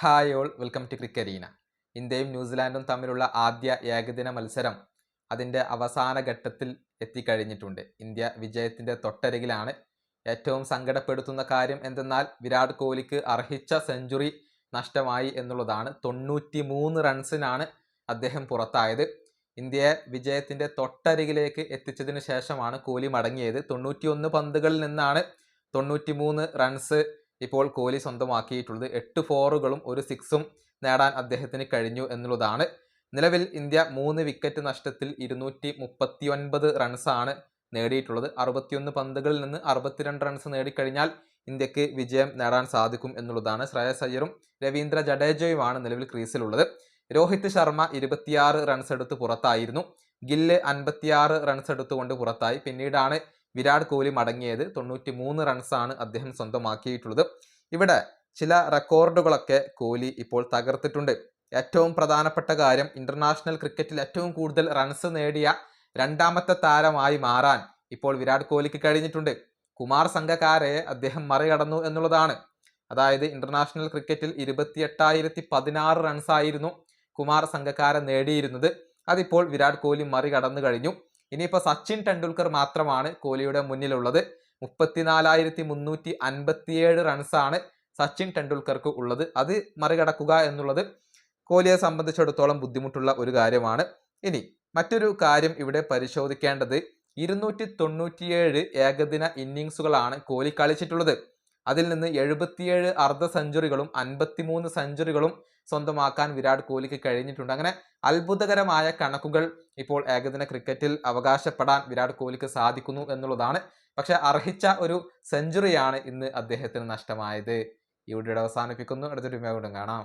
Hi all, welcome to Crickarena. ഇന്ത്യയും ന്യൂസിലാൻഡും തമ്മിലുള്ള ആദ്യ ഏകദിന മത്സരം അതിൻ്റെ അവസാന ഘട്ടത്തിൽ എത്തിക്കഴിഞ്ഞിട്ടുണ്ട്. ഇന്ത്യ വിജയത്തിൻ്റെ തൊട്ടരികിലാണ്. ഏറ്റവും സങ്കടപ്പെടുത്തുന്ന കാര്യം എന്തെന്നാൽ വിരാട് കോഹ്ലിക്ക് അർഹിച്ച സെഞ്ചുറി നഷ്ടമായി എന്നുള്ളതാണ്. 93 റൺസിനാണ് അദ്ദേഹം പുറത്തായത്. ഇന്ത്യയെ വിജയത്തിൻ്റെ തൊട്ടരികിലേക്ക് എത്തിച്ചതിന് ശേഷമാണ് കോഹ്ലി മടങ്ങിയത്. 91 പന്തുകളിൽ നിന്നാണ് 93 റൺസ് ഇപ്പോൾ കോഹ്ലി സ്വന്തമാക്കിയിട്ടുള്ളത്. 8 ഫോറുകളും ഒരു സിക്സും നേടാൻ അദ്ദേഹത്തിന് കഴിഞ്ഞു എന്നുള്ളതാണ്. നിലവിൽ ഇന്ത്യ 3 വിക്കറ്റ് നഷ്ടത്തിൽ 239 റൺസാണ് നേടിയിട്ടുള്ളത്. 61 പന്തുകളിൽ നിന്ന് 62 റൺസ് നേടിക്കഴിഞ്ഞാൽ ഇന്ത്യക്ക് വിജയം നേടാൻ സാധിക്കും എന്നുള്ളതാണ്. ശ്രേയസ് അയ്യരും രവീന്ദ്ര ജഡേജയുമാണ് നിലവിൽ ക്രീസിലുള്ളത്. രോഹിത് ശർമ്മ 26 റൺസ് എടുത്ത് പുറത്തായിരുന്നു. ഗില്ല് 56 റൺസ് എടുത്തുകൊണ്ട് പുറത്തായി. പിന്നീടാണ് വിരാട് കോഹ്ലി മടങ്ങിയത്. 93 റൺസാണ് അദ്ദേഹം സ്വന്തമാക്കിയിട്ടുള്ളത്. ഇവിടെ ചില റെക്കോർഡുകളൊക്കെ കോഹ്ലി ഇപ്പോൾ തകർത്തിട്ടുണ്ട്. ഏറ്റവും പ്രധാനപ്പെട്ട കാര്യം, ഇന്റർനാഷണൽ ക്രിക്കറ്റിൽ ഏറ്റവും കൂടുതൽ റൺസ് നേടിയ രണ്ടാമത്തെ താരമായി മാറാൻ ഇപ്പോൾ വിരാട് കോഹ്ലിക്ക് കഴിഞ്ഞിട്ടുണ്ട്. കുമാർ സംഗക്കാരയെ അദ്ദേഹം മറികടന്നു എന്നുള്ളതാണ്. അതായത് ഇന്റർനാഷണൽ ക്രിക്കറ്റിൽ 28,016 റൺസായിരുന്നു കുമാർ സംഗക്കാര നേടിയിരുന്നത്. അതിപ്പോൾ വിരാട് കോഹ്ലി മറികടന്നു കഴിഞ്ഞു. ഇനിയിപ്പോൾ സച്ചിൻ ടെണ്ടുൽക്കർ മാത്രമാണ് കോഹ്ലിയുടെ മുന്നിലുള്ളത്. 34,357 റൺസാണ് സച്ചിൻ ടെണ്ടുൽക്കർക്ക് ഉള്ളത്. അത് മറികടക്കുക എന്നുള്ളത് കോഹ്ലിയെ സംബന്ധിച്ചിടത്തോളം ബുദ്ധിമുട്ടുള്ള ഒരു കാര്യമാണ്. ഇനി മറ്റൊരു കാര്യം ഇവിടെ പരിശോധിക്കേണ്ടത്, 297 ഏകദിന ഇന്നിങ്സുകളാണ് കോഹ്ലി കളിച്ചിട്ടുള്ളത്. അതിൽ നിന്ന് 77 അർദ്ധ സെഞ്ചുറികളും 53 സെഞ്ചുറികളും സ്വന്തമാക്കാൻ വിരാട് കോഹ്ലിക്ക് കഴിഞ്ഞിട്ടുണ്ട്. അങ്ങനെ അത്ഭുതകരമായ കണക്കുകൾ ഇപ്പോൾ ഏകദിന ക്രിക്കറ്റിൽ അവകാശപ്പെടാൻ വിരാട് കോഹ്ലിക്ക് സാധിക്കുന്നു എന്നുള്ളതാണ്. പക്ഷെ അർഹിച്ച ഒരു സെഞ്ചുറിയാണ് ഇന്ന് അദ്ദേഹത്തിന് നഷ്ടമായത്. ഈ വീഡിയോ അവസാനിപ്പിക്കുന്നു. അടുത്തൊരു വീഡിയോ കാണാം.